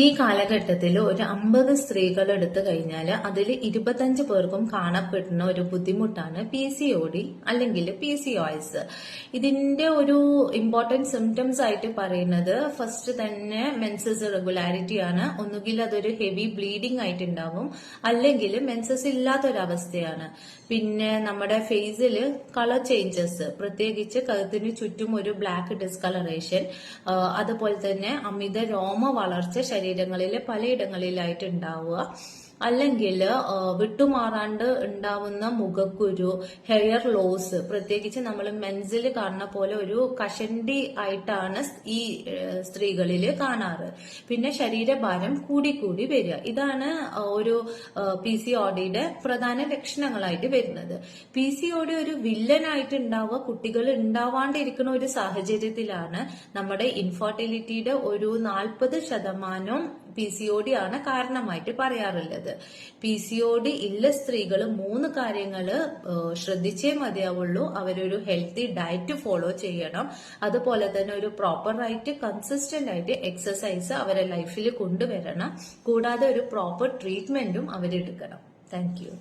ഈ കാലഘട്ടത്തിൽ ഒരു 50 സ്ത്രീകൾ എടുത്തു കഴിഞ്ഞാൽ അതിൽ 25 പേർക്കും കാണപ്പെടുന്ന ഒരു ബുദ്ധിമുട്ടാണ് PCOD അല്ലെങ്കിൽ PCOS. ഇതിന്റെ ഒരു ഇമ്പോർട്ടന്റ് സിംറ്റംസ് ആയിട്ട് പറയുന്നത് ഫസ്റ്റ് തന്നെ മെൻസസ് ഇറഗുലാരിറ്റി ആണ്. ഒന്നുകിൽ അതൊരു ഹെവി ബ്ലീഡിംഗ് ആയിട്ടുണ്ടാവും, അല്ലെങ്കിൽ മെൻസസ് ഇല്ലാത്തൊരവസ്ഥയാണ്. പിന്നെ നമ്മുടെ ഫേസിൽ കളർ ചേഞ്ചസ്, പ്രത്യേകിച്ച് കഴുത്തിന് ചുറ്റും ഒരു ബ്ലാക്ക് ഡിസ്കളറേഷൻ, അതുപോലെ തന്നെ അമിത രോമ വളർച്ച ശരീരങ്ങളിൽ പലയിടങ്ങളിലായിട്ട് ഉണ്ടാവുക, അല്ലെങ്കിൽ വിട്ടുമാറാണ്ട് ഉണ്ടാവുന്ന മുഖക്കുരു, ഹെയർ ലോസ്, പ്രത്യേകിച്ച് നമ്മൾ മെൻസിൽ കാണുന്ന പോലെ ഒരു കഷണ്ടി ആയിട്ടാണ് ഈ സ്ത്രീകളിൽ കാണാറ്. പിന്നെ ശരീരഭാരം കൂടി വരിക. ഇതാണ് ഒരു PCODയുടെ പ്രധാന ലക്ഷണങ്ങളായിട്ട് വരുന്നത്. PCOD ഒരു വില്ലനായിട്ട് ഉണ്ടാവുക കുട്ടികൾ ഉണ്ടാവാണ്ടിരിക്കുന്ന ഒരു സാഹചര്യത്തിലാണ് നമ്മുടെ ഇൻഫെർട്ടിലിറ്റിയുടെ ഒരു 40% PCOD ആണ് കാരണമായിട്ട് പറയാറുള്ളത്. PCOD ഇല്ല സ്ത്രീകൾ 3 കാര്യങ്ങൾ ശ്രദ്ധിച്ചേ മതിയാവുള്ളൂ. അവരൊരു ഹെൽത്തി ഡയറ്റ് ഫോളോ ചെയ്യണം. അതുപോലെ തന്നെ ഒരു പ്രോപ്പറായിട്ട് കൺസിസ്റ്റന്റ് ആയിട്ട് എക്സസൈസ് അവരെ ലൈഫിൽ കൊണ്ടുവരണം. കൂടാതെ ഒരു പ്രോപ്പർ ട്രീറ്റ്മെന്റും അവരെടുക്കണം. Thank U.